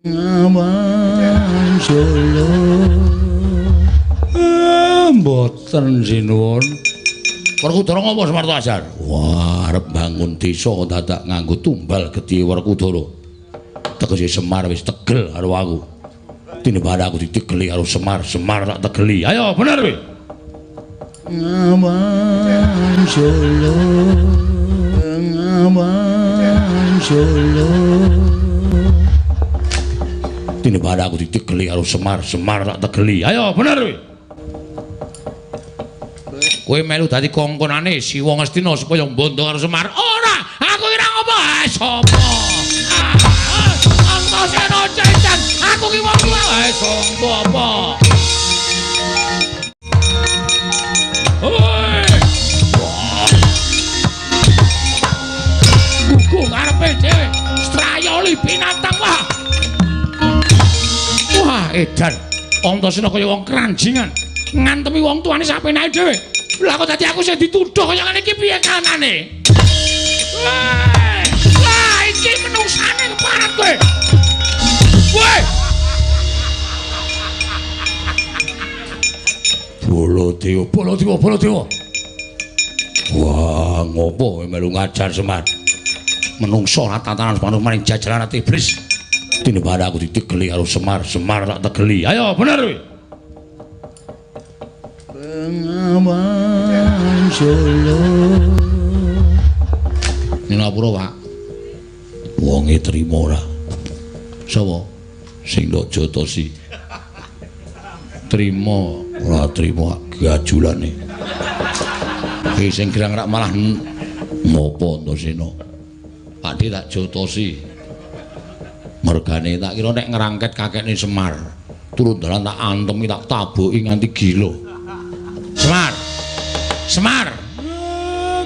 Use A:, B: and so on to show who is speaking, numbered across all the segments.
A: Ngawan Solo mboten sinuwun. Werkudara ngapa Semarta Ajar? Wah, arep bangun desa dadak nganggo tumbal gedhe Werkudara. Tegese Semar wis tegel karo aku. Tinimbang aku ditegeli karo Semar, Semar tak tegeli. Ayo, bener kowe. Ngawan Solo. Ngawan Solo. Tinimbang aku ditegeli karo Semar, Semar tak tegeli. Ayo, bener kowe. Kowe melu dadi kongkonane Siwa Ngastina supaya mbondo karo Semar. Ora, aku kira ngopo? Sapa? Antasena Cecan, aku ki wong tuwa. Sapa apa? Hoi. Kuku ngarepe dhewe. Strayoli binatang wah. Wah, edan. Antasena kaya wong kranjingan. Ngantemi wong tuane sapenake dhewe. Lah kok dadi aku sing dituduh kaya ngene iki piye kanane? Wah, iki menungsane keparat kowe. Woi. Baladewa. Wah, ngopo kowe melu ngajar Semar? Menungso tatanan manung maring jajaran ati iblis. Tinimbang aku ditegeli karo Semar, Semar tak tegeli. Ayo, bener kowe. Ngawan Solo. Ninapura, Pak. Wonge trima ora? Sapa? Sing ndok jotosi. Trima ora trima gajulane. Iki sing girang rak malah ngopo Antasena. Pakde tak jotosi. Mergane tak kira nek ngrangket kakekne Semar. Turun dalan tak antemi tak taboki nganti gila. Semar. Semar.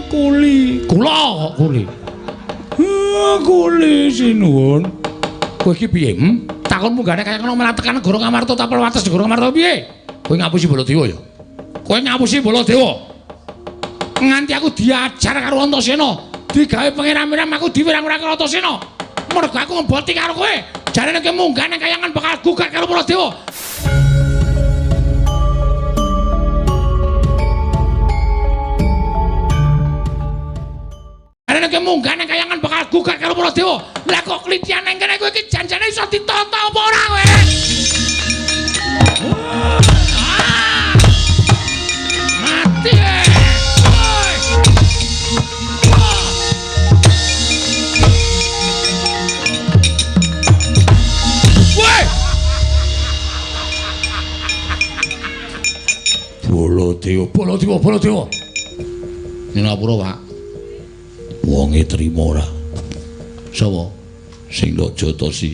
A: Kuli. Kula kok kuli. Kuli sinuwun. Kowe iki piye? Takon munggane kaya ngono malah tekan negara Ngamarta tapel wates negara Ngamarta piye? Kowe ngapusi Baladewa ya? Kowe ngapusi Baladewa. Nganti aku diajar karo Antasena, digawe pengiram-iram aku diwirang-wirang karo Antasena. Mergo aku ngeboti karo kowe. Jarene kowe munggane kayangan bakal gugat karo Baladewa. Jarene kowe munggane kayangan bakal gugat karo Baladewa. Lah kok klitian nang kene kowe iki janjane iso ditata apa ora kowe? Mati. Baladewa. Ninapura, Pak. Wonge trima ora? Sapa? Sing ndok jotosi.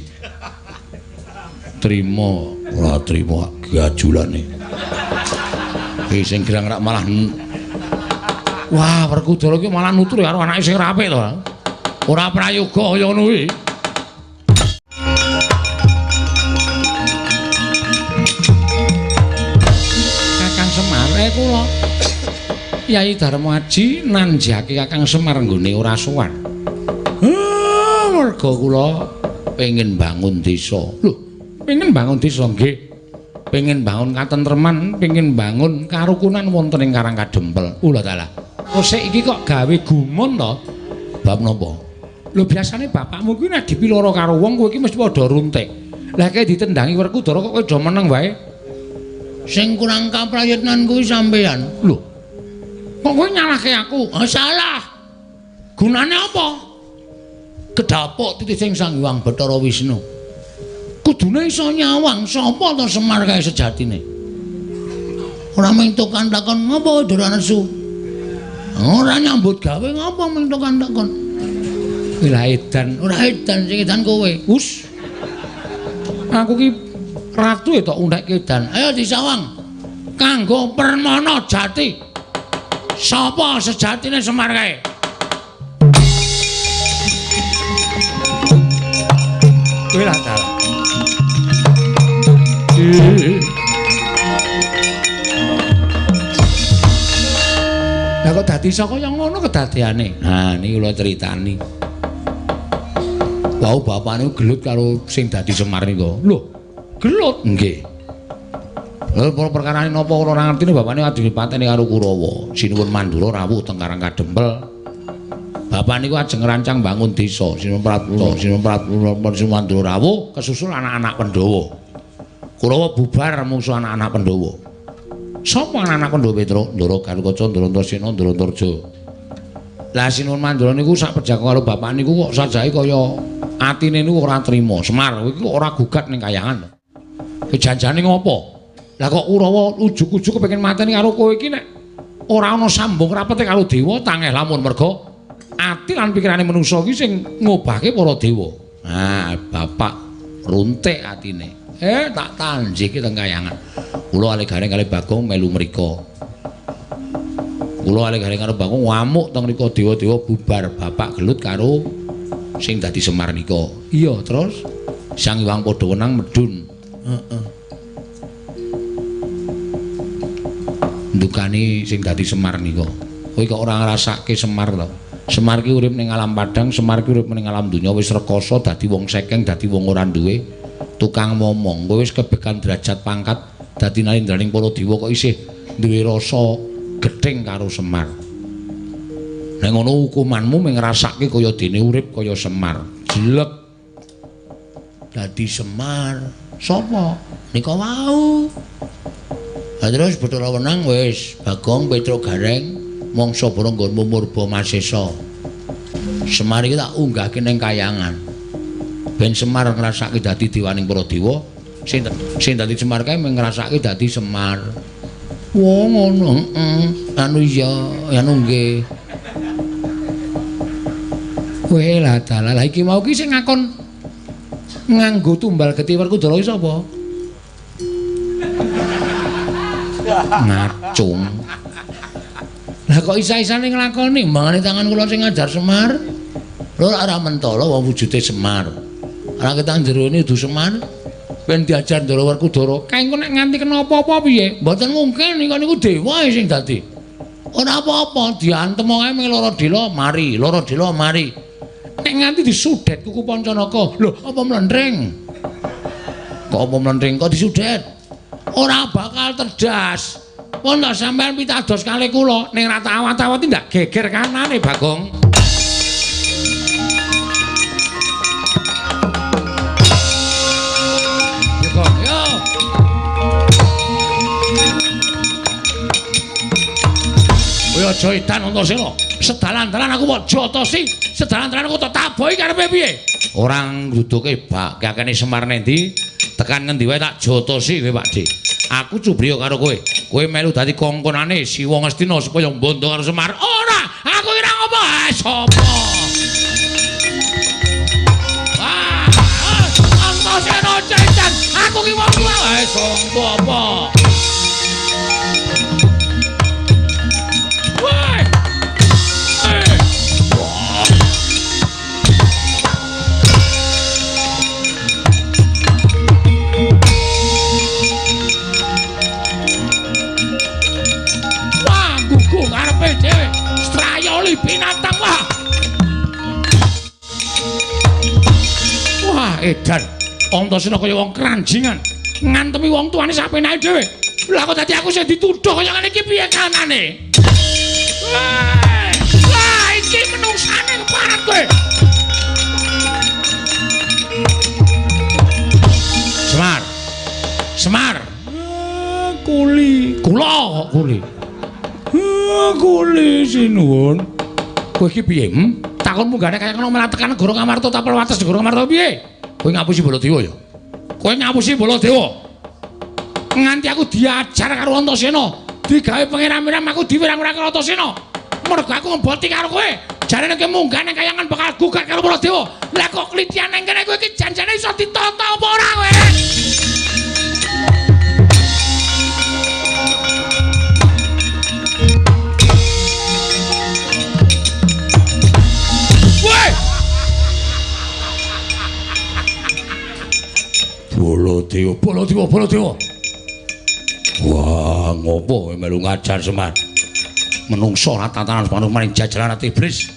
A: Trima ora trima gajulane. Iki sing girang rak malah wah, Werkudara iki malah nutur karo anake sing apik to. Ora prayoga kaya ngono kuwi. Kakang Semar kula Kyai Darmaji nanjake Kakang Semar nggone ora sowan. Merga kula pengin bangun desa. Lho, pengin bangun desa nggih. Pengin bangun katentreman, pengin bangun karukunan wonten ing Karang Kadempel. Ulah dalah. Kok sik iki kok gawe gumun to? Bab napa? Lho biasane bapakmu kuwi nek dipiloro karo wong kowe iki mesti padha runtik. Lah kae ditendangi Werkudara kok kowe do meneng wae. Sing kurang kaprayitnan kuwi sampean. Lho. Kok kowe nyalahke aku? Salah. Gunane apa? Kedapuk titi sing Sang Hyang Bathara Wisnu. Kudune iso nyawang sapa to Semar kae sejatine. Ora mentuk kantakon ngapa Dora nesu. Ora nyambut gawe ngapa mentuk kantakon. Ora edan sing edan kowe. Us. Aku ki ratu tok undheke edan. Ayo disawang. Kanggo permana jati. Sapa sejatine Semar kae? Kowe ra dalah. Lah kok dadi saka kaya ngono kedadeane. Nah, niki kula critani. Wau bapakne gelut karo sing dadi Semar nika. Lho, gelut? Nggih. Lha perkarane napa ora ngertine bapakne adipateni karo Kurawa. Sinuwun mandura rawuh teng Karang Kadempel. Bapak niku ajeng ngrancang bangun desa, Sinuwun mandura rawuh kesusul anak-anak Pandhawa. Kurawa bubar mungsuh anak-anak Pandhawa. Sapa anak-anak Pandhawa Petruk? Ndara Garukaca, Ndara Antaséna, Ndara Antarja. Lah Sinuwun mandura niku sak pejago karo bapak niku kok sajahe kaya atine niku ora trima. Semar iki ora gugat ning kayangan. Kejanjane ngopo? Lah kok Kurawa ujug-ujug kepengin mateni karo kowe iki nek ora ana sambung rapete karo dewa tangeh lamun merga ati lan pikirane manungsa iki sing ngobahke para dewa. Nah, bapak runtik atine. Tak tanjiki teng kayangan. Kula ale gareng kali Bagong melu mrika. Kula ale gareng karo Bagong ngamuk teng mrika dewa-dewa bubar. Bapak gelut karo sing dadi Semar nika. Iya, terus Sang Hyang Padhawenang medun. Heeh. Ndukani sing dadi Semar nika. Kowe kok ora ngrasake Semar to? Semar ki urip ning alam padang, Semar ki urip ning alam donya wis rekoso dadi wong sekeng, dadi wong ora duwe tukang momong. Kowe wis kebekan derajat pangkat dadi nalindraning para dewa kok isih duwe rasa gething karo Semar. Nek ngono hukumanmu mung ngrasake kaya dene urip kaya Semar. Jelek dadi Semar. Sapa? Nika wau. Lah terus Bathara Wenang wis Bagong Petruk Gareng mangsa para nggonmu Murba Masesa. Semar iki tak unggahke ning kayangan. Ben Semar ngrasake dadi dewaning para dewa, sing dadi Semar kae mung ngrasake dadi Semar. Wong ngono, heeh. Anu iya, anu nggih. Kowe lah dalah iki mau ki sing ngakon nganggo tumbal Geti Werkudara iki sapa? Ngacung. Lah kok isa-isane nglakoni mbangane tangan kula sing ngajar Semar. Lho ora mentala wong wujude Semar. Ora ketang jerone du Semar. Ben diajar Ndara Werkudara. Kae engko nek nganti kena apa-apa piye? Mboten mungkin niku dewa sing dadi. Ora apa-apa, diantem wae mung lara dela mari, lara dela mari. Nek nganti disudet kuku Pancanaka. Lho, apa mlendring? Kok apa mlendring kok disudet? Ora bakal terdas. Wong lho sampean pitados kalih kula ning ra tak awat-awati ndak geger kanane Bagong. Yo. Kowe aja edan Antasena. Sedalan-dalan aku kok jotosi, sedalan-dalan aku tak tabohi karepe piye? Ora ngruduke bak kakene Semar nendi? Tekan ngendi wae tak jotosi kowe Pakde. Aku cubriya karo kowe. Kowe melu dadi kongkonane Siwa Ngastina supaya mbondo karo Semar. Ora, aku ora ngopo. Sapa? Antasena cetan. Aku ki wong tuwa. Sapa apa? Binatang wah edan Antasena kaya wong kranjingan ngantemi wong tuane sapenake dhewe. Lah kok dadi aku sing dituduh kaya ngene iki piye kanane? Lah iki menungsane keparat kowe. Semar. Kuli. Kula kok kuli. Kuli sinuwun. Kowe iki piye? Takon munggane kaya kena melatekan negara Ngamarta tapel wates negara Ngamarta piye? Kowe ngapusi Baladewa ya? Kowe ngapusi Baladewa. Nganti aku diajar karo Antasena, digawe pangeran-pangeran aku diwirang-wirang karo Antasena. Mergo aku ngeboti karo kowe. Jarene kowe munggane kayangan bakal gugat karo Baladewa. Lah kok klitian nang kene kowe iki janjane iso ditata apa ora kowe? Baladewa. Wah, ngopo kowe melu ngajar Semar? Menungso ora tatanan manung maring jajalan ati iblis.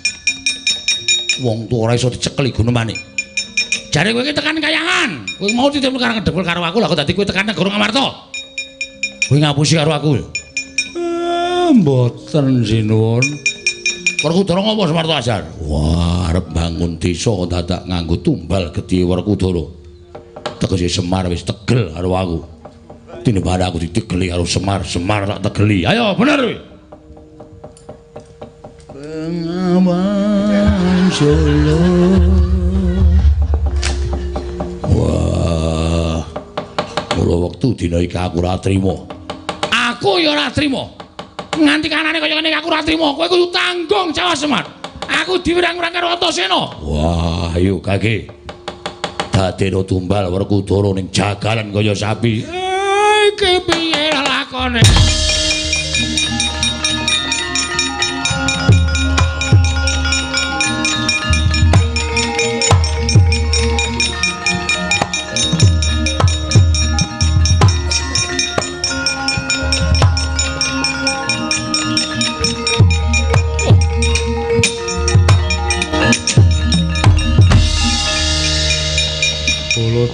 A: Wong tuwa ora iso dicekeli Gunemane. jare kowe iki tekan kayangan. Kowe mau ditemu karo ngedepul karo aku lha kok dadi kowe tekan Negara Ngamarta. Kowe ngapusi karo aku. Mboten sinuwun. Werkudara ngapa Semarta Ajar? Wah, arep bangun desa dadak nganggo tumbal gedhe Werkudara. Tegese Semar wis tegel karo aku. Tinimbang aku ditegeli karo Semar, Semar tak tegeli. Ayo bener kowe. Bengawan Solo. Wah. Mula wektu dina iki aku ora trima. Aku ya ora trima. Nganti kanane kaya ngene aku ora trima. Kowe kudu tanggung jawab Semar. Aku diwirang-wirang karo Antasena. Wah, ayo Kake. Dadeno tumbal Werkudara ning jagalan kaya sapi. Iki piye lakone?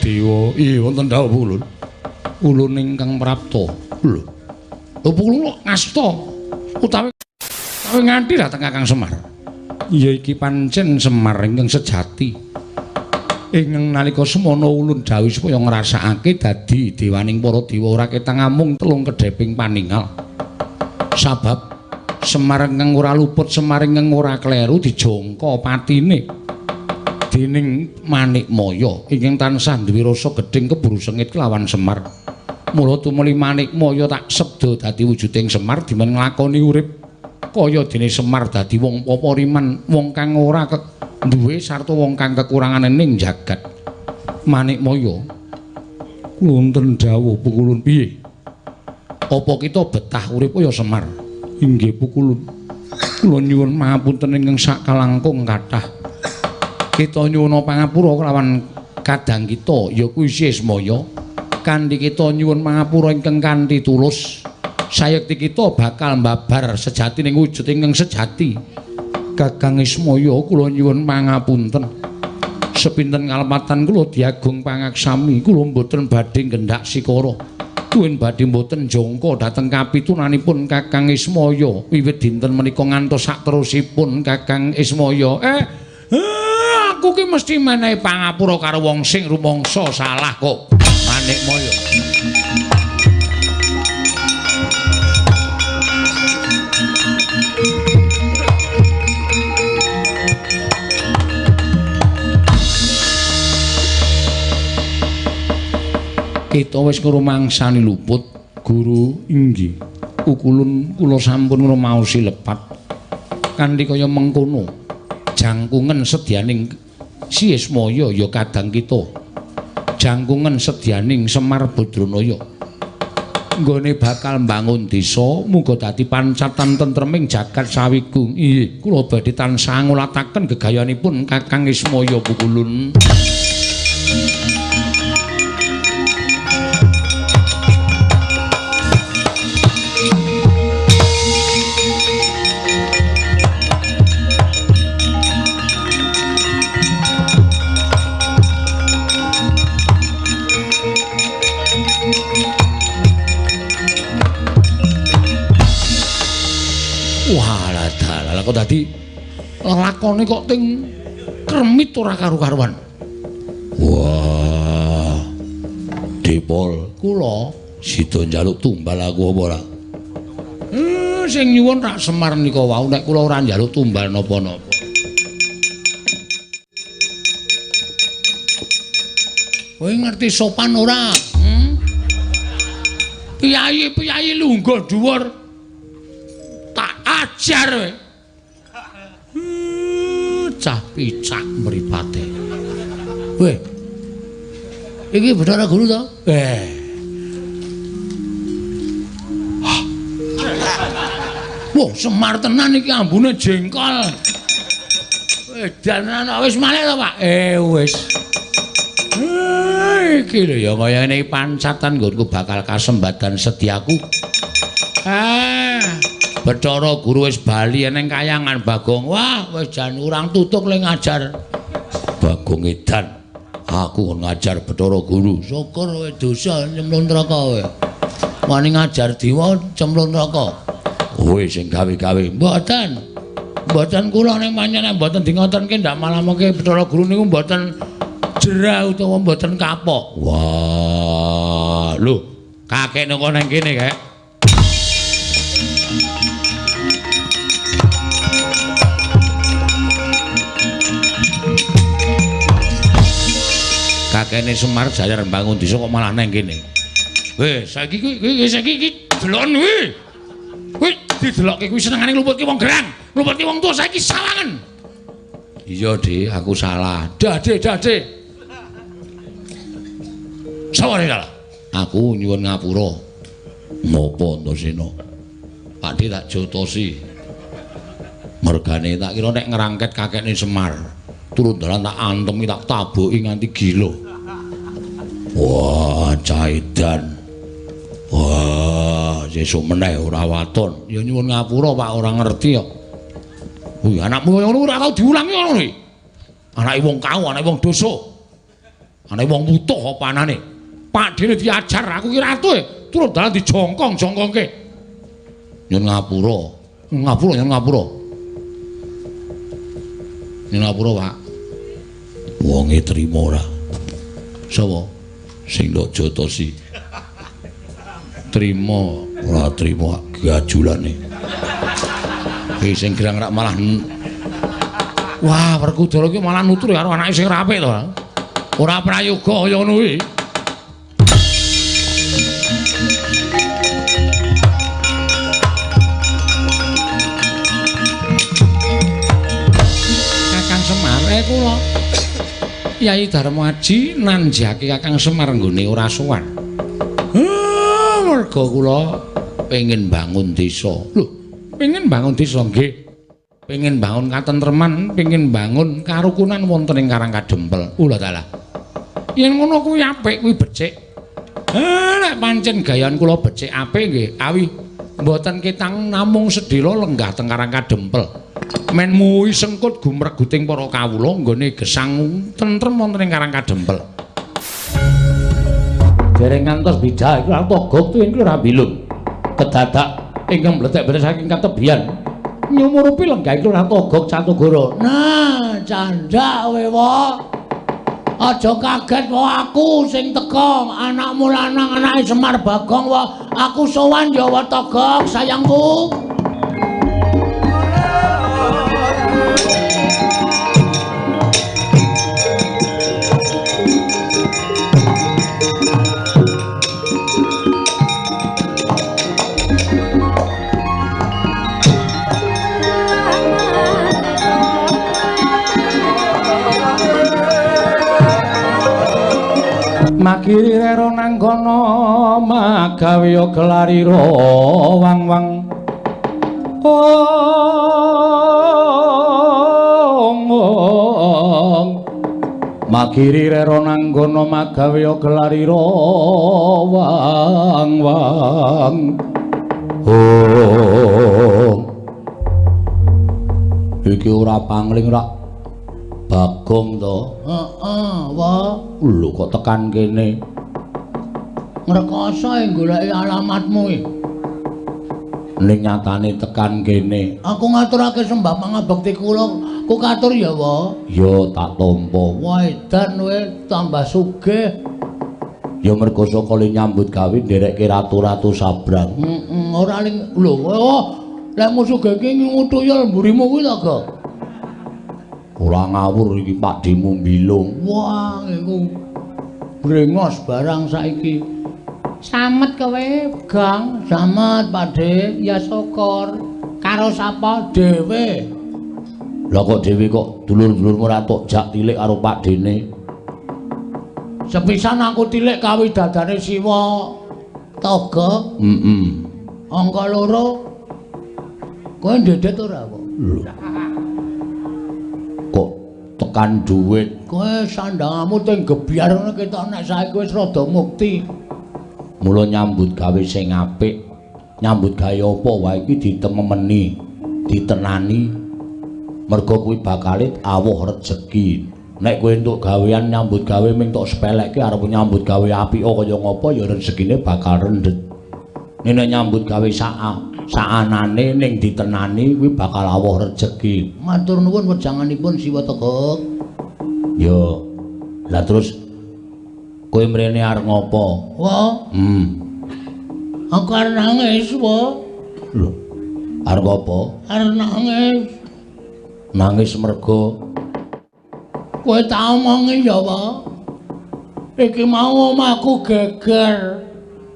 A: Dewa, iya wonten dawuh ulun. Ulun ingkang prapta. Lho. Lho ulun ngasta utawi nganti dhateng Kakang Semar. Iya iki pancen Semar ingkang sejati. Ingkang nalika semana ulun dawuh supaya ngrasakake dadi dewaning para dewa ora ketang amung telung kedheping paningal. Sabab Semar ingkang ora luput, Semar ingkang ora kleru dijangka patine. Dening Manikmaya ingkang tansah duwe rasa gedhing keburu sengit kelawan Semar. Mula tumuli Manikmaya tak sebda dadi wujuding Semar dimen nglakoni urip kaya dene Semar dadi wong papariman, wong kang ora duwe sarta wong kang kekurangan ning jagat. Manikmaya kula wonten dawuh pukulun piye? Apa kita betah urip kaya Semar? Inggih pukulun. Kula nyuwun pangapunten ingkang sak kalangkung kathah. Kita nyuwun pangapura kelawan kadang kita ya kuwi Sismaya. Kanthi kita nyuwun pangapura ingkang kanthi tulus, sayekti kita bakal mbabar sejati ning wujud ingkang sejati. Kakang Ismaya kula nyuwun pangapunten. Sepinten kalepatan kula diagung pangaksami, kula mboten badhe nggendak sikara. Kuwi badhe mboten jangka dhateng kapitunanipun Kakang Ismaya wiwit dinten menika ngantos sakterusipun Kakang Ismaya. Aku ki mesti menehi pangapura karo wong sing rumangsa salah kok. Manikmaya. Kita wis ngrumangsani luput, Guru inggih. Ukulun kula sampun ngrumaosi lepat. Kanthi kaya mengkono, jangkungan sedyaning Sismaya ya kadang kita. Jangkungan sedyaning Semar Badranaya. Nggone bakal mbangun desa, muga dadi pancatan tentreming jagat sawigung. Inggih, kula badhe tansah ngulataken gegayanipun Kakang Ismaya pukulun. Kok dadi lakone kok ting kremit ora karu-karuan. Wah. Dipol, kula sida njaluk tumbal aku apa ora? Sing nyuwun rak Semar nika wau nek kula ora njaluk tumbal napa-napa. Kowe ngerti sopan ora? Piyayi lungguh dhuwur. Tak ajar kowe. Cah picak mripate. Weh. Iki Bathara Guru to? Wah, Semar tenan iki ambune jengkol. Edan wis malih to, Pak? Wis. Iki lho ya kaya ngene pancatan nggonku bakal kasembadan sediaku. Bathara Guru wis bali ning kayangan Bagong. Wah, wis jan urang tutuk le ngajar. Bagong edan. Aku ngajar Bathara Guru. Syukur kowe dosa cemplung neraka kowe. Wani ngajar diwa cemplung neraka. Kowe sing gawe-gawe. Mboten. Mboten kula ning panjenengan mboten dingotenke ndak malamake Bathara Guru niku mboten jerah utawa mboten kapok. Wah, lho, kakek nang kono kene kek. Kakekne Semar Jayar bangun desa kok malah nang kene. Weh, saiki iki delon kuwi. Kuwi didelokke kuwi senengane ngluputke wong gerang, ngluputke wong tuwa saiki sawangen. Iya, Dik, aku salah. Dade. Saware salah. Aku nyuwun ngapura. Napa Antasena? Pakde tak jotosi. Mergane tak kira nek ngrangket kakekne Semar. Turun dalan tak antemi tak taboki nganti gila. Wah, caidan. Wah, sesuk meneh ora waton. Ya nyuwun ngapura Pak, ora ngerti kok. Wih, anakmu ngono ora tau diulangi ngono iki. Anake wong kau, anake wong dosa. Anake wong mutuh apa anane? Pakdene diajar aku ki ratu turun dalan dijongkong-jongkongke. Nyuwun ngapura. Nyuwun ngapura, Pak. Wonge trima ora? Sapa? Sing ndok jotosi. Trima, ora trima gajulane. Iki sing gerang rak malah wah, Werkudara iki malah nutur karo anake sing rapik to. Ora prayoga kaya ngono kuwi. Kakang Semar kula Yai Darmaji nanjake Kakang Semar nggone ora sowan. Merga kula pengin bangun desa. Lho, pengin bangun desa nggih. Pengin bangun katentreman, pengin bangun karukunan wonten ing Karang Kadempel. Ula dalah. Yen ngono kuwi apik, kuwi becik. Nek pancen gayan kula becik apik nggih, awi mboten ketang namung sedhela lenggah teng Karang Kadempel. Men muwi sengkut gumreguting para kawula nggone gesang tentrem wonten ing Karang Kadempel. Dereng ngantos bidah iku togok tuwin ora bilung. Kedadak ingkang mletek-mletek saking katebian nyumurupi lenggah iku ora togok Catugara. Nah, candhak kowe wae. Aja kaget wae aku sing teka, anakmu lanang anake Semar Bagong wae. Aku sowan ya wae togok sayangku. Makiri rero nanggono magawe gelarira wang-wang Makiri rero nanggono magawe gelarira wang-wang Iki ora pangling rak Bagong to. Wah. Lho kok tekan kene. Ngrekoso goleki alamatmu iki. Ning nyatane tekan kene. Aku ngaturake sembah pangabekti kula. Ku katur ya, Wa. Ya tak tampa. Wah, edan kowe tambah sugih. Ya mergo saka nyambut gawe nderekke ratu-ratu sabrang. Ora ning lho, lek musuh geke ngutuyul mburimu kuwi to, Gak? Ora ngawur iki Pakdemu mbilung. Wah, iku brengos barang saiki. Samet kowe, Gang. Samet, Pakde. Ya syukur. Karo sapa? Dhewe. Lah kok dhewe kok dulur-dulurmu ora tok jak tilik karo Pakdene? Sepisan aku tilik kawidadane Siwa Toga. Angka 2. Kowe ndedet ora kok? Lho. Tekan dhuwit kowe sandhangamu teng gebyar ngono ketok nek saiki wis rada mukti. Mula nyambut gawe sing apik, nyambut gawe apa wae iki ditemeni, ditenani. Mergo kuwi bakal awuh rejeki. Nek kowe entuk gawean nyambut gawe ming tok sepelekke arep nyambut gawe apik kaya ngapa ya rezekine bakal rendet. Nek nyambut gawe saanane ning ditenani kuwi bakal awuh rezeki. Matur nuwun wejanganipun Siwa Tegok. Yo. Lah terus kowe mrene arep ngopo? Wah. Aku arep nangis, Wo. Lho. Arep apa? Arep nangis. Nangis mergo kowe tak omongi ya, Wo. Iki mau omahku geger.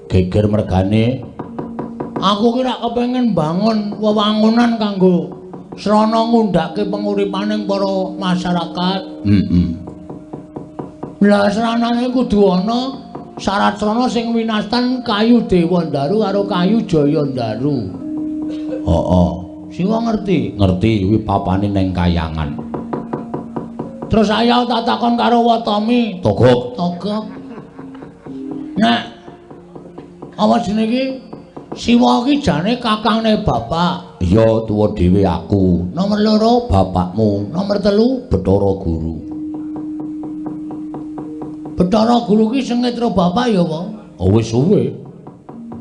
A: Geger mergane aku ki rak kepengin bangun wewangunan kanggo srana ngundhake penguripaning para masyarakat. Lah sranane kudu ana syarat srana sing winastan kayu Dewandaru karo kayu Jayandaru. Heeh. Siwa ngerti? Ngerti kuwi papane ning Kayangan. Terus saya tak takon karo Watami, Togok. Nek apa jenenge iki? Siwa iki jane kakangne bapak. Iya, tuwa dhewe aku. Nomor 2 bapakmu, nomor 3 Bathara Guru. Bathara Guru ki sing ngetro bapak ya, Pak? Oh wis suwe.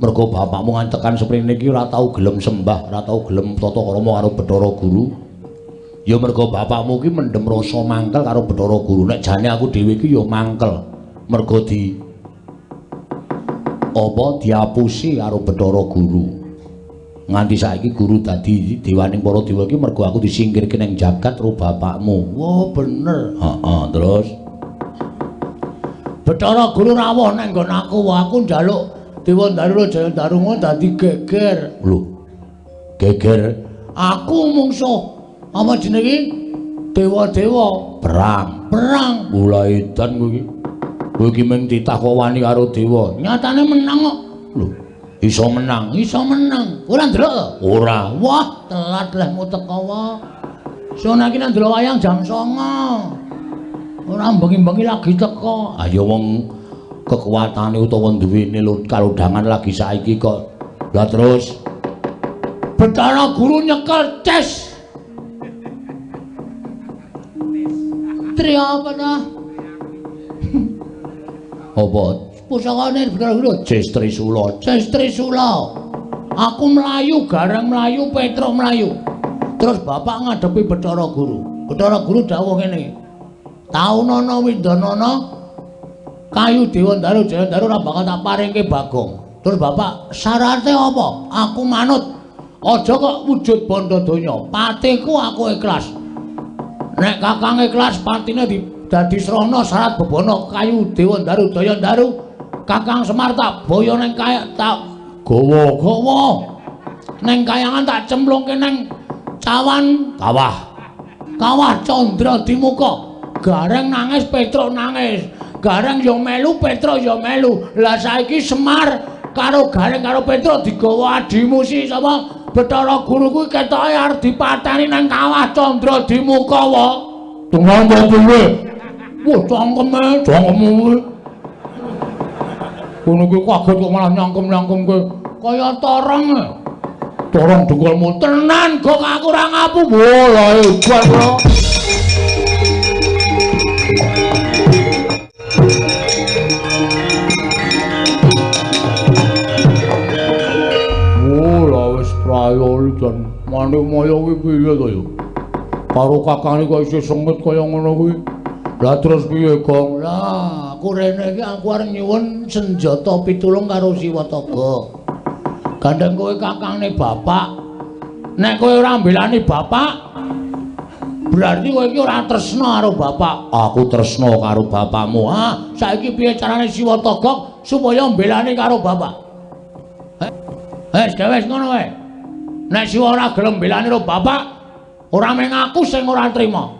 A: Mergo bapakmu ngantekan seprene iki ora tau gelem sembah, ora tau gelem tata krama karo Bathara Guru. Ya mergo bapakmu ki mendem rasa mangkel karo Bathara Guru. Nek jane aku dhewe iki ya mangkel. Mergo diapusi karo Bathara Guru. Nganti saiki guru dadi dewaning para dewa iki mergo aku disingkirke ning jagat karo bapakmu. Wah, bener. Heeh, terus Bathara Guru rawuh ning nggon aku njaluk Dewandaru Jayandaru dadi geger. Lho. Geger aku mungsuh apa jenenge dewa-dewa perang. Mulai edan kowe iki. Kowe iki mung ditakoni karo dewa. Nyatane menang kok. Lho, iso menang. Ora ndelok? Ora. Wah, telat lehmu teko wae. Sona iki nang ndelok wayang jam 09.00. Ora bengi-bengi lagi teko. Ah ya wong kekuatane utawa duwene kalodhangan lagi saiki kok. Lah terus Bathara Guru nyekel ces. Tri apa ta? Apa? Pusakane Bathara Guru ces Trisula. Aku mlayu, Gareng mlayu, Petruk mlayu. Terus bapak ngadepi Bathara Guru. Bathara Guru dawuh ngene. Taunana Windanana kayu Dewandaru Jayandaru ora bakal tak paringke Bagong. Terus bapak syaraté apa? Aku manut. Aja kok wujud bondo donya. Patiku aku ikhlas. Nek kakang ikhlas patine dadi srana syarat bebono kayu Dewandaru Jayandaru. Kakang Semar tak boyo ning tak gawa-gawa. Ning Kayangan tak cemplungke ning cawan kawah Candra Dimuka. Gareng nangis, Petruk nangis. Gareng yo melu, Petruk yo melu. Lah saiki Semar karo Gareng karo Petruk digawa adimu si sapa? Bathara Guru kuwi ketoke arep dipateni nang kawah Candra Dimuka wae. Tunggu kowe. Wah, cangkeme kuwi. Kono kuwi kaget kok malah nyangkem-nyangkem kowe. Kaya torong. Torong dengkulmu tenan kok aku ora ngapu. Wah, lha hebat kok. Prayol dan Manik-Maya kuwi piye to ya? Karo kakane kok isih sengit kaya ngono kuwi. Lah terus piye, Gong? Lah, aku rene iki aku arep nyuwun senjata pitulung karo Siwataga. Gandeng kowe kakangne bapak. Nek kowe ora mbelani bapak, berarti kowe iki ora tresna karo bapak. Aku tresna karo bapakmu. Ah, saiki piye carane Siwataga supaya mbelani karo bapak? Wis ngono wae. Nek Siwa ora gelem mbelani karo bapak, ora mung aku sing ora trima.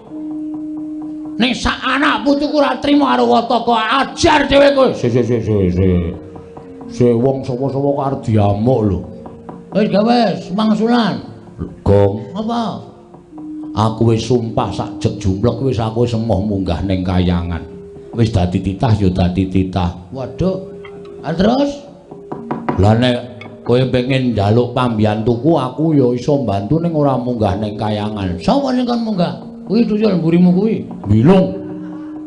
A: Ning sak anak putuku ora trima karo Wataka, ajar dhewe kowe. Se wong sapa-sapa kok arep diamuk lho. Wis mangsulan. Gong. Apa? Aku wis sumpah sak jeg jumlek wis aku semoh munggah ning Kayangan. Wis dadi titah ya dadi titah. Waduh. Terus? Lah nek kowe pengen njaluk pambiyantuku aku ya iso mbantu ning ora munggah ning Kayangan. Sapa sing kon munggah? Kuwi tuyul mburimu kuwi. Bilung.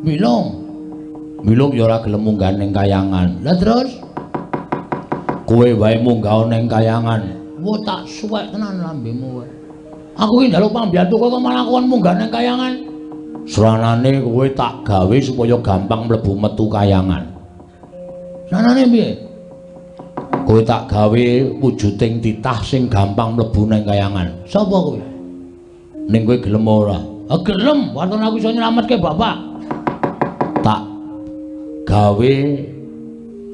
A: Milung ya ora gelem munggah ning kayangan. Lah terus kowe wae munggah ning kayangan. Wah tak suwek tenan lambemu kowe. Aku iki njaluk pambiyantu kowe kok malah kon munggah ning kayangan. Sranane kowe tak gawe supaya gampang mlebu metu kayangan. Sranane piye? Kowe tak gawe wujuding titah sing gampang mlebu ning kayangan. Sapa kowe? Ning kowe gelem ora? Ah gelem, wonten aku iso nyelametke bapak. Tak gawe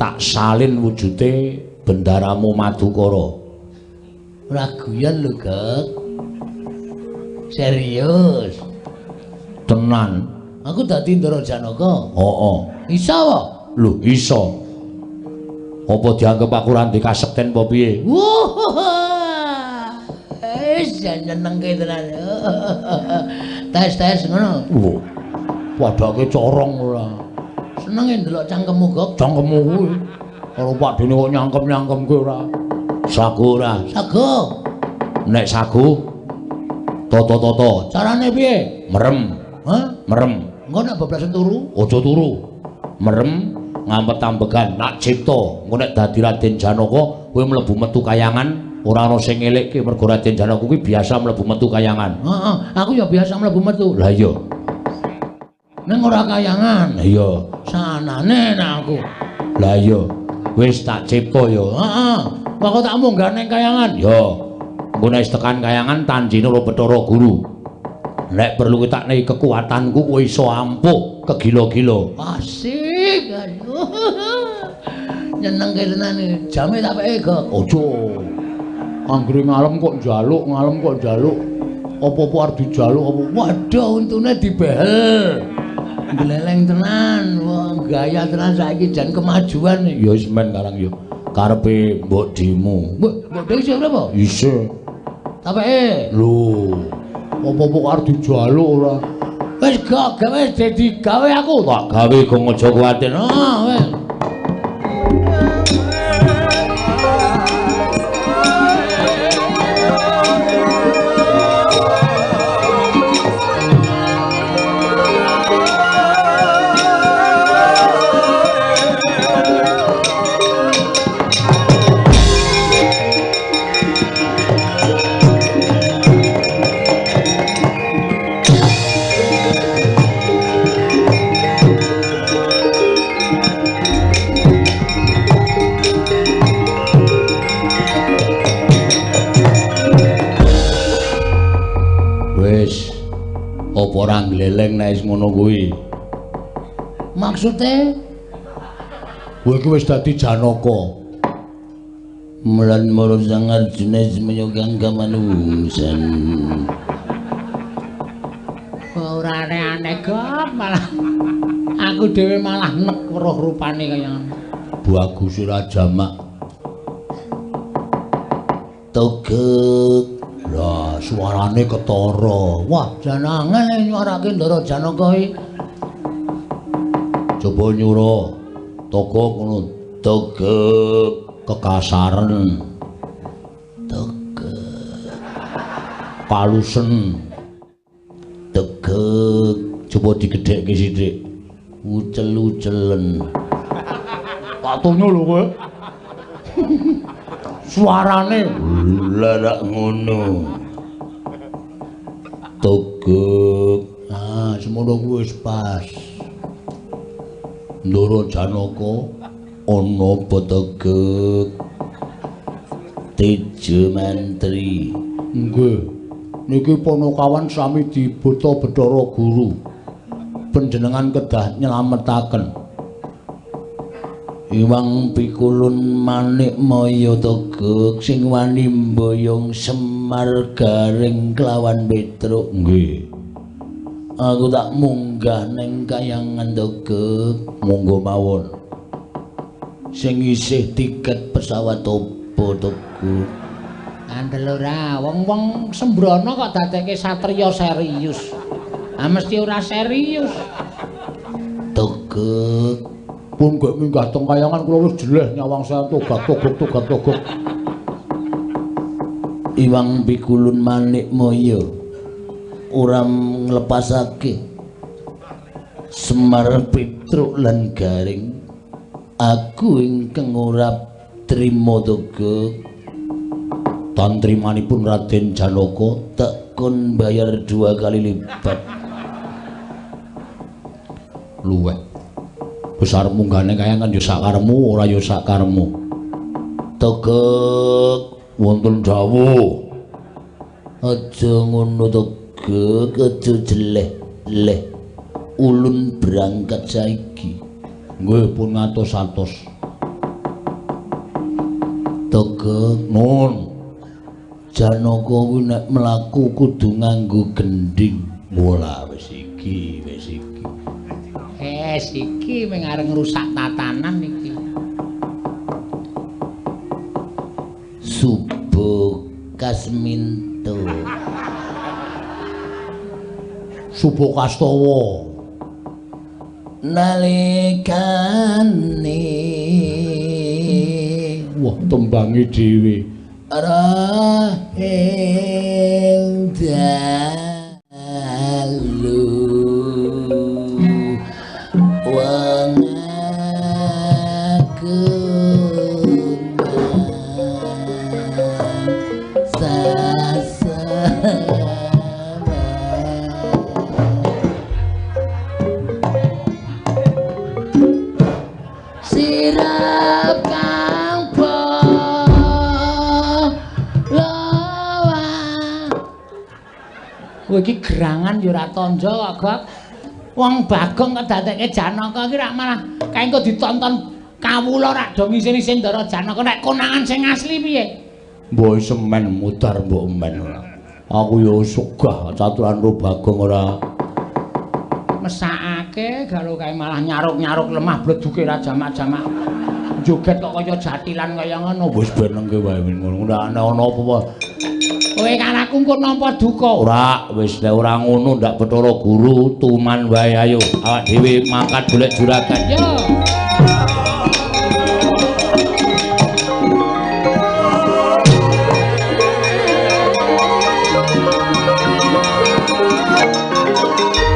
A: tak salin wujude bendaramu Madukara. Ora guyon lho, Gek. Serius. Tenan. Aku dadi Ndara Janaka. Heeh. Iso apa? Lho, iso. Apa dianggep aku ora ndek kasekten apa piye? Wis nyenengke tenan. Tes ngono. Padake corong ora. Senenge ndelok cangkemmu, Gek. Cangkemmu kuwi. Karo padene kok nyangkem-nyangkemke ora. Sagu ora? Sagu. Nek sagu toto. Carane piye? Merem. Hah? Merem. Engko nek bablasan turu? Aja turu. Merem ngampet ambegan nak cipta. Engko nek dadi Raden Janaka kowe mlebu metu kayangan ora ana sing ngelikke mergo Raden Janaka kuwi biasa mlebu metu kayangan. Heeh, aku ya biasa mlebu metu. Lah iya. Ning ora kayangan. Iya. Sanane nek aku. Lah iya. Wis tak cipta ya. Heeh. Kok tak munggah ning kayangan? Ya. Engko nek tekan kayangan tanjine ora Bathara Guru. Nek perlu tak nehi kekuatanku kowe iso ampuh kegila-gila. Asik. Aduh. Nyenengke tenan iki. Jame tak peke, Gek. Aja. Anggere ngalem kok njaluk. Apa-apa arep dijaluk apa? Waduh, untune dibehel. Gleleng tenan. Wah, gaya tenan saiki jan kemajuan iki. Ya wis men karang ya. Karepe mbok dimu. Mbok dhewe isih berapa? Isih. Tak peke. Lho. Apa-apa arep dijaluk ora? Wis gak gawe dadi gawe aku. Tak gawe kok aja kuwatir. Ah, wis. Apa ora gleleng nek wis ngono kuwi? Maksude kowe iki wis dadi Janaka. Mulan moro sangar jenis menyogang kamanusan. Ora aneh-aneh kok malah aku dhewe malah nek weruh rupane kaya ngono. Bagus ora jamak. Togek. Lah suarane ketara. Wah, janangan nyuarake Ndara Janaka iki. Coba nyura. Togok ngono. Togek kekasaran. Togek. Palusen. Togek. Coba digedhekke sithik. Ucel-ucelen. Patunyo lho kowe. Suarane larak ngono. Togek. Ah, semono kuwi wis pas. Ndara Janaka ana apa Togek? Tejo mantri. Nggih. Niki Panakawan sami dibuta Bathara Guru. Panjenengan kedah nyelametaken. Iwang pikulun manik maya Togek sing wani mboyong Semar garing kelawan Petruk. Nggih. Aku tak munggah ning kayangan Togek. Monggo mawon. Sing isih tiket pesawat apa Togek? Andel ora, wong-wong sembrono kok dadekke satriya serius. Ah mesti ora serius. Togek pun gak minggah teng kayangan kula wis jeleh nyawang saya togat. Iwang pikulun manik moyo ora nglepasake
B: Semar Petruk lan Garing aku ingkang urap trima toga tantrimanipun Raden Janaka tekun bayar 2 kali lipat luwih besar munggane kayangan ya sakaremu ora ya sakaremu tegek wonten dawuh aja ngono tegek aja jeleh-leh ulun berangkat saiki nggih pun ngatos-atos tegek nun Janaka kuwi nek mlaku kudu nganggo gending bola wis iki
A: iki mung arep ngrusak tatanan iki
B: Subo Kasminto Subo Kastowo nalikane wah tembange dhewe rahing dalu wong aku sirap kang kowe iki gerangan ya ora tanja kok, Gok. Wong Bagong kok dadekke Janaka iki rak malah kaengko ditonton kawula rak do ngisin-isin Ndara Janaka nek konangan sing asli piye? Mbok semen mutar mbok men ora. Aku ya sugah caturan ro Bagong ora mesakake galo kae malah nyaruk-nyaruk lemah bleduke ra jamak-jamak. Joget kok kaya jatilan kaya ngono. Wis benengke wae ngono. Ora ana apa wae. Kowe kan aku engko nampa duka. Ora, wis nek ora ngono ndak Bathara Guru tuman wae ayo. Awak dhewe mangkat golek juragan. Yo.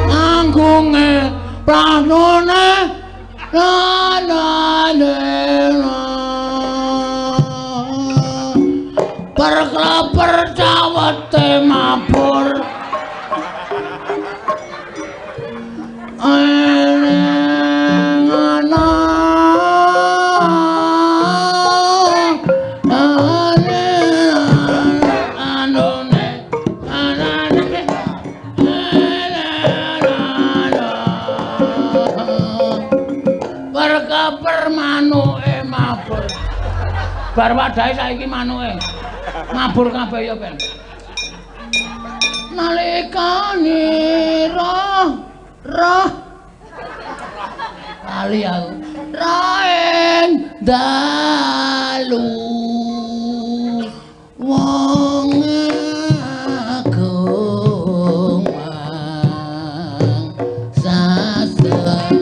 B: Anggunge pranone perkleper cawete mabur perkleper manuke mabur bar wadahe saiki manuke mabur kabeh ya ben nalikane roh kali aku raeng dalu wong agung sasem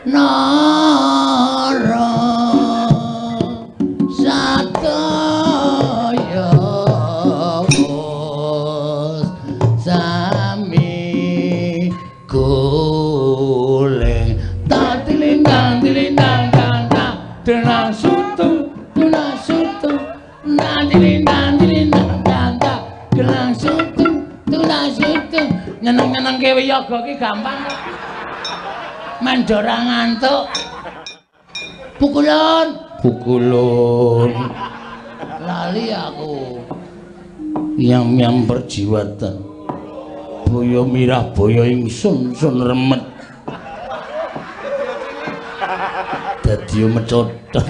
B: Nara Satya sami goleng tilindang tilindang dang tenang sutu tilindang tilindang dang gelang sutu nyeneng-nyeneng ke wiyaga ki gampang men ora ngantuk pukulun lali aku yang perjiwatan boyo mirah boyo ingsun sun remet dadi mecodot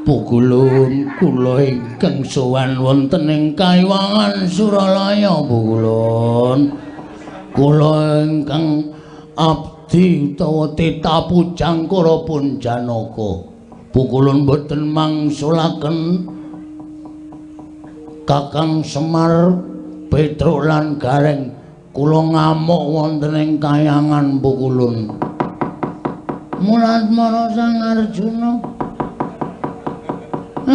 B: pukulun kula ingkang sowan wonten ing Kaiwangan Suralaya pukulun kula ingkang abdi utawa tita pujangkara pun Janaka pukulun boten mangsulaken Kakang Semar Petruk lan Gareng kula ngamuk wonten ing Kayangan pukulun Mulatmana Sang Arjuna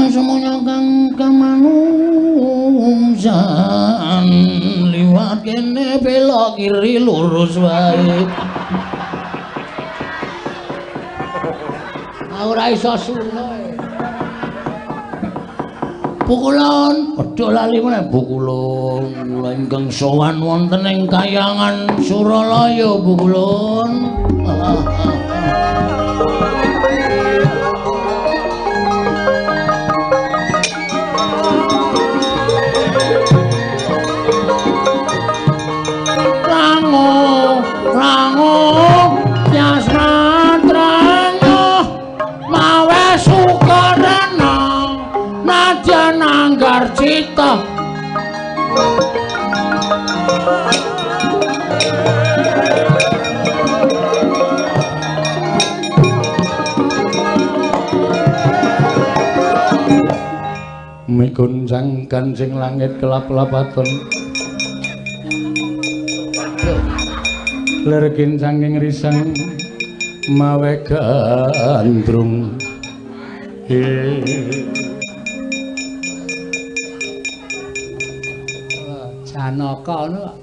B: semuanya kang kamanungsan liwat kene belok kiri lurus wae ora iso suna Pukulun padha lali meneh Pukulun kula ingkang sowan wonten ing Kahyangan Suralaya Pukulun Cita migunjang kancing langit kelap-lapaton ler kincanging risang mawe gandrung Janaka ana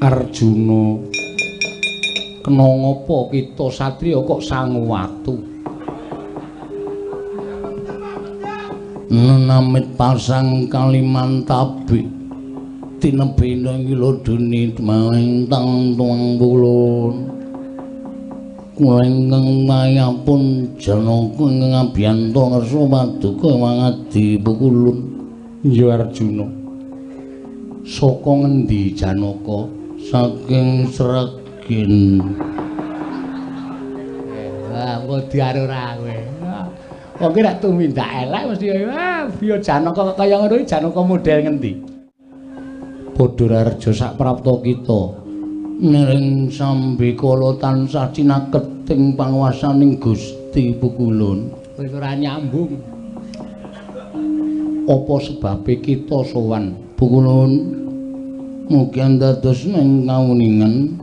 B: Arjuna kena ngopo kita satriya kok sangu watu nenamit pasang kaliman tabik tinebena ngiloduni maling tang tuang Pukulun kula ingkang mayapun Janaka ingkang abiyanta ngersa paduka mangadi Pukulun ya Arjuna saka ngendi Janaka saking Sregen kok diarura kowe kok ki rak tumindak elek mesti biya Janaka kaya ngono Janaka model ngendi Padha Raja sak prapta kita niring sambikala tansah cinaket ing panguwasaning Gusti Pukulun kowe ora nyambung apa sebabe kita sowan Pukulun mugi dados ing kawuningan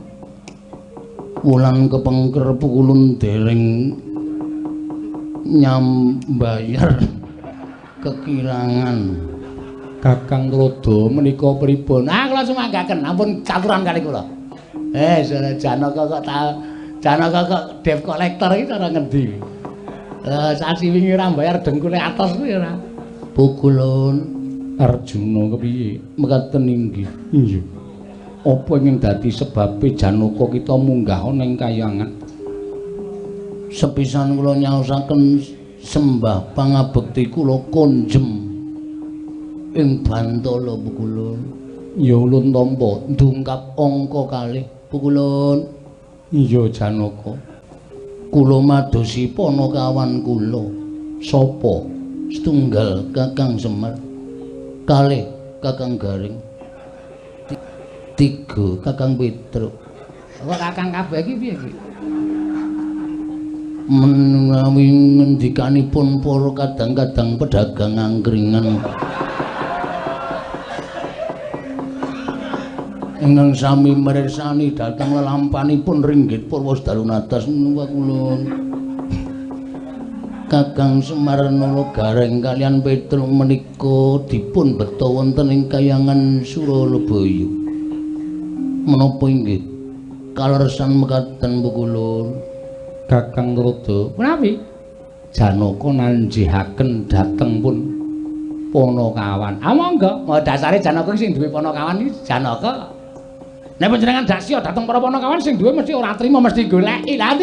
B: wulan kepengker Pukulun dereng nyambayar kekirangan Kakang Rodo menika pripun kula sumanggaken ampun caturan kali kula Janaka kok Janaka kok debt collector iki cara ngendi sasi wingi ora mbayar dengkule atos kuwi ora Pukulun Arjuna kepiye mekaten inggih iya apa ingin dadi sebabe Janaka kita munggah ning Kahyangan sepisan kula nyaosaken sembah pangabekti kula konjem ing Bantala Pukulun ya ulun tampa ndungkap angka kalih Pukulun iya Janaka kula madosi panakawan kula sapa setunggal Kakang Semar kalih Kakang Garing tiga Kakang Petruk kok Kakang kabeh iki piye iki menawi ngendikanipun para kadang-kadang pedagang angkringan ingkang sami mirsani dhateng lelampanipun ringgit Purwosdalunadas menawa kula Kakang Semar Nala Gareng kalian Petruk menika dipun beta wonten ing Kahyangan Suralabaya. Menapa inggih kaleresan mekaten Pukulun? Kakang Rodo. Menawi Janaka nanjihaken dhateng pun Panakawan. Monggo, dasare Janaka sing duwe Panakawan iki Janaka. Nek panjenengan dasya dhateng para Panakawan sing duwe mesti ora trima mesti goleki. Lah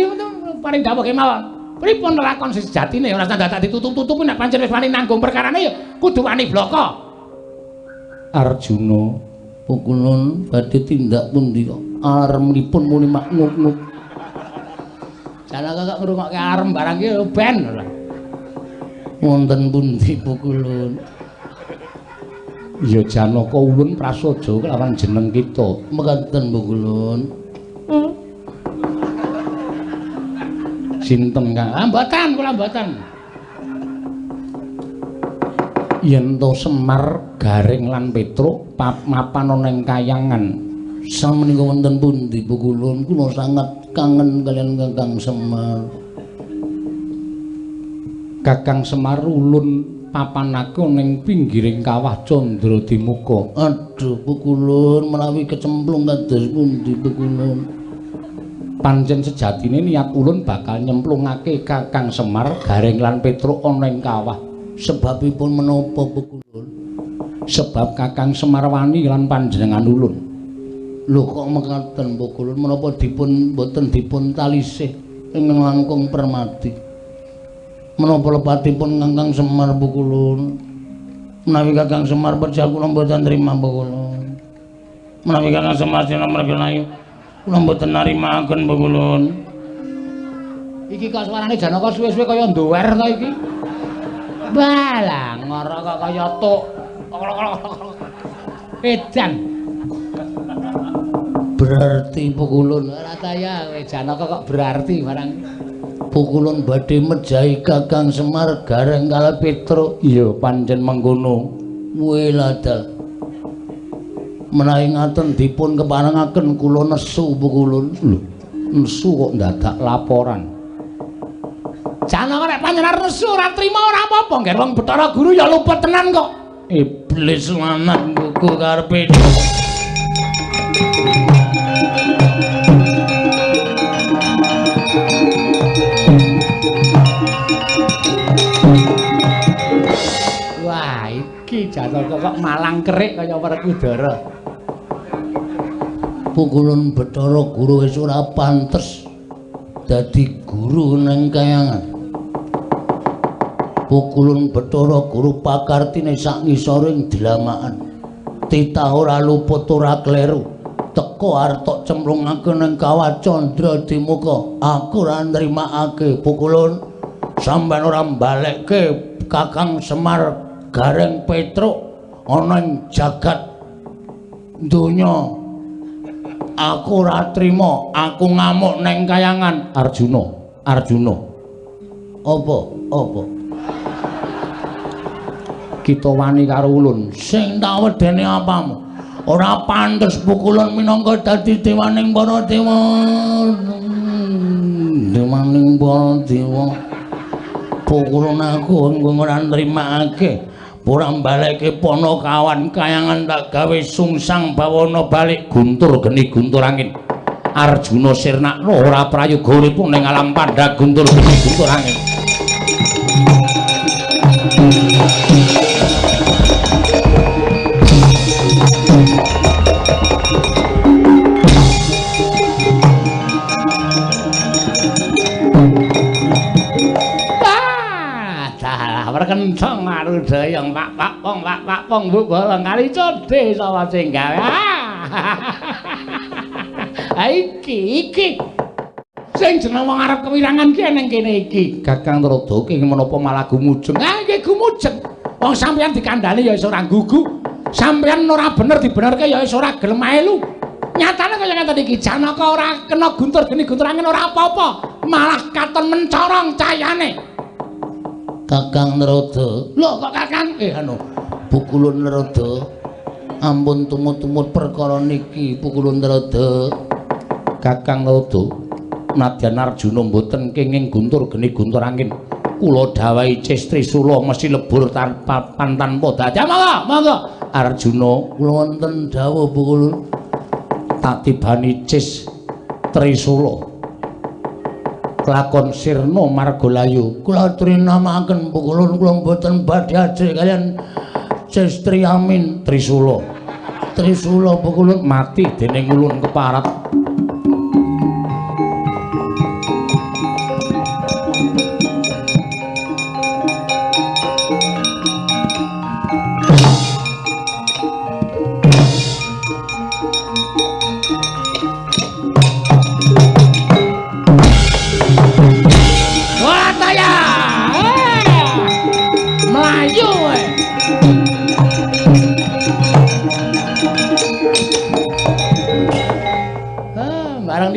B: paring dawuh kemawon. Pripun lakon sejatine ora tak ditutup-tutupi nek pancen wis wani nanggung perkarane ya kudu wani bloko. Arjuna Pukulun badhe tindak pundi kok alarmipun muni maknuk-nuk. Janaka kok ngrungokke alarm barang iki ben ora. Wonten pundi Pukulun? Ya Janaka ulun prasaja kelawan jeneng kita. Mekaten Pukulun. Sinten Kang? Mboten, kula mboten. Yen to Semar, Garing lan Petruk mapan ana ing Kahyangan
C: Sameneika wonten pundi Pukulun? Kula sangat kangen kalian Kakang Semar.
A: Kakang Semar ulun papanake ning pinggiring kawah Candra Dimuka.
C: Aduh Pukulun, menawi kecemplung kados pundi Pukulun?
A: Pancen sejatine niat ulun bakal nyemplungake Kakang Semar, Gareng lan Petruk ana ing kawah.
C: Sebabipun menapa Pukulun?
A: Sebab Kakang Semar wani lan panjenengan ulun.
C: Lho kok mekaten Pukulun, menapa boten dipun talisih ing langkung permati? Menapa lepatipun Kakang Semar Pukulun? Menawi Kakang Semar percaya kula mboten trima Pukulun. Menawi Kakang Semar sinamar kenayu kula mboten narimaken Pukulun.
A: Iki kok suarane Janaka suwe-suwe kaya nduwer ta iki? Balang ora kok kaya tuk. Edan.
C: Berarti Pukulun
A: Ora ta ya Janaka kok berarti barang.
C: Pukulun badhe mejahi Kakang Semar Gareng kala Petruk.
A: Iya pancen mengkono.
C: Weladal. Menawi ngaten dipun keparengaken kula nesu Pukulun.
A: Lho, nesu kok ndadak laporan. Janaka nek panjenengan nesu ora trima ora apa-apa, ngger wong Bathara Guru ya luput tenan kok.
C: Iblis lanang kuku karepe.
A: Wah, iki Janaka kok malang kerik kaya Werkudara.
C: Pukulun Bathara Guru wis ora pantes dadi guru nang kayangan. Pukulun Bathara Guru pakartine sak ngisoring dilamakan. Titah ora luput ora kleru. Teko arep tok cemplungake ning kawah Candra Dimuka. Aku ora nrimakake Pukulun. Sampeyan ora mbalekke Kakang Semar Gareng Petruk ana ing jagat donya. Aku ora trima, aku ngamuk neng kayangan.
A: Arjuna, Arjuna.
C: Apa? Apa?
A: Kita wani karo ulun.
C: Sing tak wedeni apamu? Ora pantes Pukulun minangka dadi dewaning para dewa. Dewaning para dewa. Pukulun aku ora nrimakake. Ora mbaleke Panakawan kayangan tak gawe sungsang bawana balik guntur geni guntur angin. Arjuna sirnakna ora prayoga uripun ning alam pandha guntur geni guntur angin. Kenceng arudayang pak pong mbok bolong kali codhe sapa sing gawe. Ha iki sing jeneng wong arep kewirangan ki ning kene iki. Kakang Narada ki menapa malah gumujeng. Ha iki gumujeng. Wong sampeyan dikandhani ya iso ora gugu. Sampeyan ora bener dibenerke ya iso ora gelem melu. Nyatane kaya ngeten iki Janaka ora kena guntur geni guntur angin ora apa-apa, malah katon mencorong cahayane. Kakang Narada.
A: Lho kok Kakang?
C: Pukulun Narada. Ampun tumut-tumut perkara niki Pukulun Narada.
A: Kakang Narada, nadyan Arjuna mboten kenging guntur geni guntur angin. Kula dawahi Cis Trisula mesti lebur tanpa dadi. Monggo. Arjuna,
C: kula wonten dawuh Pukulun.
A: Tak tibani Cis Trisula. Lakon sirna margalayu
C: kula trinamaken Pukulun, kula mboten badhe ajrih kalian Cestri Amin
A: Trisula
C: Pukulun
A: mati dening ulun keparat.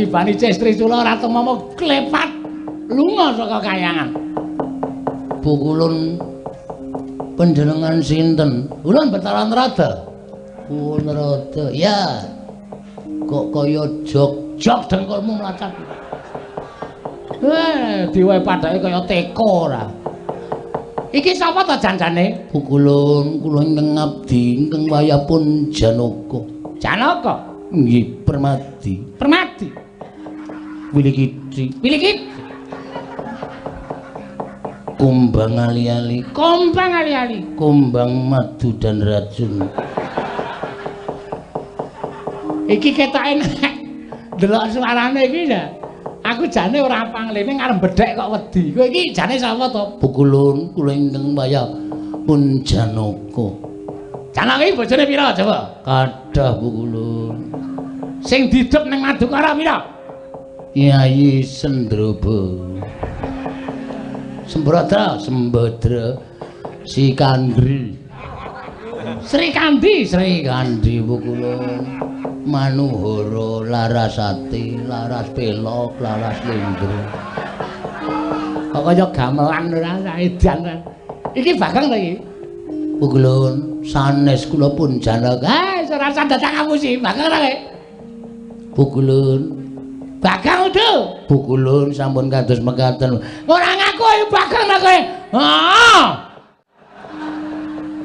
A: Bani Cis Trisula Ratu Mama klepat lunga saka kayangan.
C: Pukulun panjenengan sinten?
A: Ulun Bathara Narada.
C: Oh Narada, ya. Kok kaya jog dengkulmu mlacat.
B: Diwehi padake kaya teko ora. Iki sapa to janjane?
C: Pukulun kula ingkang ngabdi ingkang wayahipun Janaka.
B: Janaka?
C: Nggih, Permadi.
B: Permadi.
C: Wilikiti.
B: Wilikiti.
C: Kumbang ali-ali.
B: Kumbang ali-ali.
C: Kumbang madu dan racun.
B: Iki ketake delok suarane iki ya. Aku jane ora panglene ngarep bedhek kok wedi. Kowe iki jane sapa to?
C: Pukulun kula ingkang wayahipun Janaka.
B: Janaka iki bojone pira coba?
C: Kadah Pukulun.
B: Sing didhep ning Madukara pira?
C: Yayi Sendrobo. Sembadra Si Kandri.
B: Sri Kandi,
C: Sri Kandi Pukulun. Manuhara Larasati, Laras Pelok, Laras Lindro.
B: Kok kaya gamelan ora edan. Iki Bagong to iki?
C: Pukulun, sanes kula pun Janaka.
B: Ora sadatan kamu sih, Bagong ora kowe?
C: Pukulun.
B: Bagong udu.
C: Pukulun sampun kados mekaten.
B: Ora ngaku ae Bagong ta kowe. Heeh.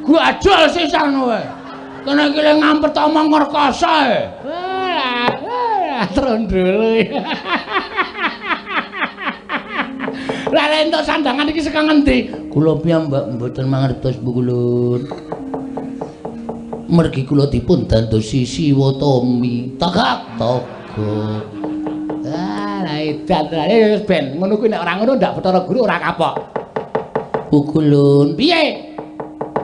B: Gua ajol sisan kowe. Kene iki le ngampet omong ngerkoso e. Trondolo. Lah entuk sandangan iki saka ngendi?
C: Kula piyambak mboten mangertos Pukulun. Mergi kula dipun dandosi Siwatami. Tagak togo.
B: Lah edan wis ben ngono kuwi nek ora ngono ndak Bathara Guru ora kapok.
C: Pukulun,
B: Piye?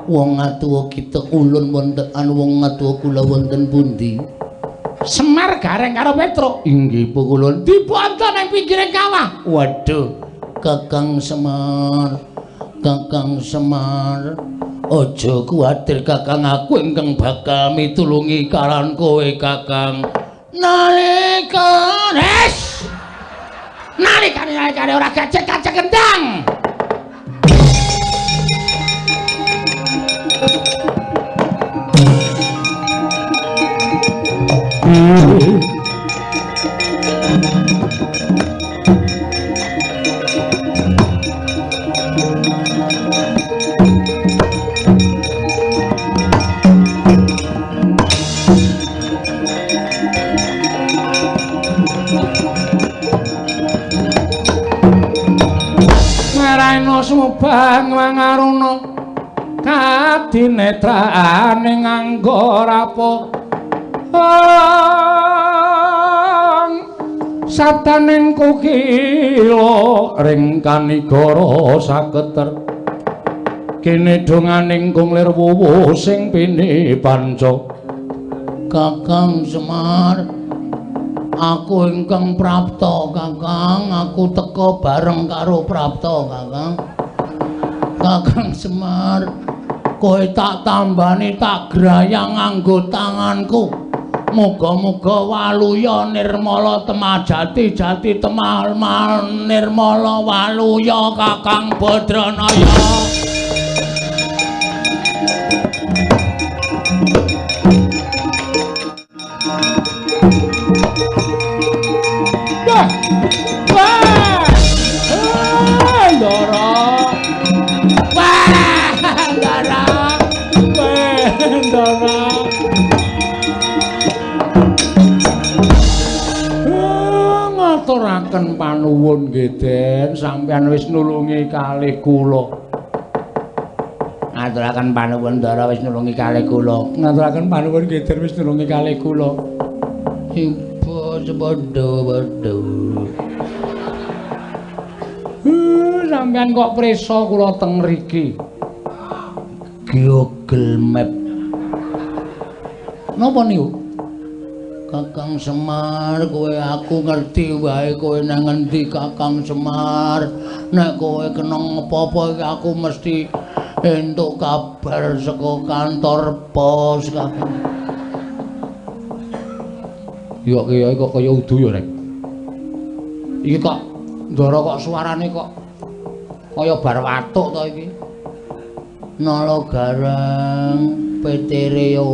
C: wong atuwa kita ulun wonten wong atuwa kula wonten pundi?
B: Semar gareng karo Petruk.
C: Inggih Pukulun.
B: Diponton ning pinggiring kawah.
C: Waduh, Kakang Semar. Kakang Semar. Aja kuwatir Kakang, aku ingkang bakal mitulungi karan kowe Kakang. Nalikane
B: Ora gajek-gajek kendang. Ngarana sumubang mangaruna kadinetrane nganggo rapo sataning kukila ring kanigara saketer kene donganing kunglir wuwuh sing pini panca.
C: Kakang Semar, aku ingkang prapta Kakang, aku teka bareng karo prapta Kakang. Kakang Semar, kowe tak tambani tak grayang nganggo tanganku. Muga-muga waluya nirmala temajati jati temal-mal nirmala waluya Kakang Badranaya.
B: Ngaturaken panuwun nggih Den, sampeyan wis nulungi kalih kula. Ngaturaken panuwun Ndara wis nulungi kalih kula. Ngaturaken panuwun nggih Den, wis nulungi kalih kula.
C: Ibu sepodo-podo.
B: Sampeyan kok prisa kula teng mriki.
C: Google Map.
B: Napa niku?
C: Kakang Semar, kowe aku ngerti wae kowe nang ngendi Kakang Semar. Nek kowe kena apa-apa iki aku mesti entuk kabar saka kantor pos Kakang.
B: Ya kiai kok kaya udu ya Rek. Iki kok Ndara kok suarane kok kaya bar watuk to iki.
C: Nala garang petere yo.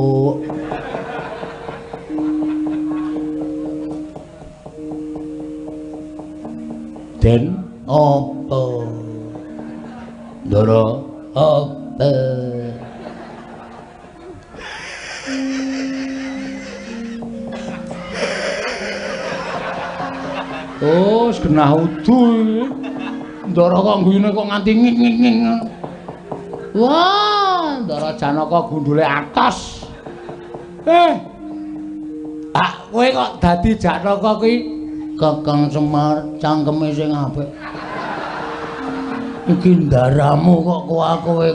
A: Den
C: apa?
A: Ndara
C: Apa?
A: Oh, genah udu iki. Ndara kok guyune kok nganti nging-nging.
B: Wah, Ndara Janaka gundule atos.
A: Kowe kok dadi Janaka kuwi
C: Kakang Semar cangkeme sing apik. Iki ndaramu kok kowe.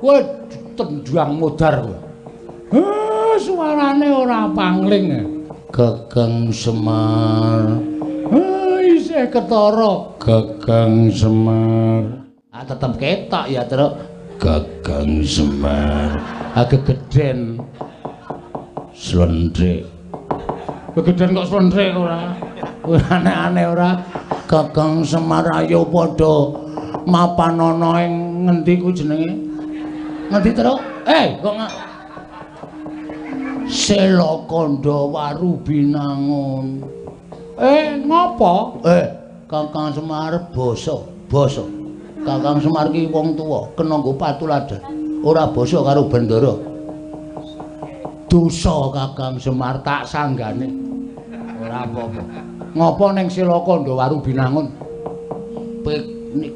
A: kowe tendang modar kowe. Suarane ora pangling.
C: Kakang Semar.
A: Isih ketara
C: Kakang Semar.
B: Tetep ketok ya, Truk.
C: Kakang Semar.
A: gegeden.
C: Slendrik.
A: Gegeden kok slendrik ora. Aneh-aneh ora.
C: Kakang Semar ayo padha mapanana ing ngendi ku jenenge? Ngendi Truk? Kok Selakanda Warubinangun.
A: Ngopo?
C: Kakang Semar basa. Kakang Semar ki wong tuwa, kena nggo patuladan. Ora basa karo Bandara. Dosa Kakang Semar tak sanggane.
A: Ora apa-apa. Ngopo ning Selakanda Warubinangun?
C: Piknik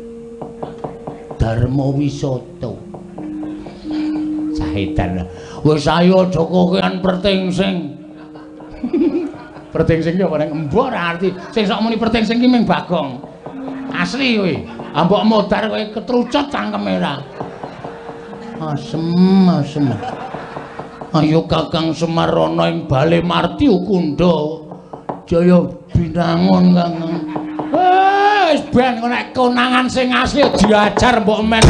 C: Dharma Wisata.
A: Saedan.
C: Wis ayo aja kokean pertingsing.
A: Pertingsing ki apa ning embok ora arti. Sing sok muni pertingsing ki ming Bagong. Asli kowe. Ambok modar kowe ketrucut cangkeme ora.
C: Asem. Ayo Kakang Semar ana ing Bale Marti Ukunda. Jaya Binangun Kakang.
A: Wis ben nek konangan sing asli diajar mbok men.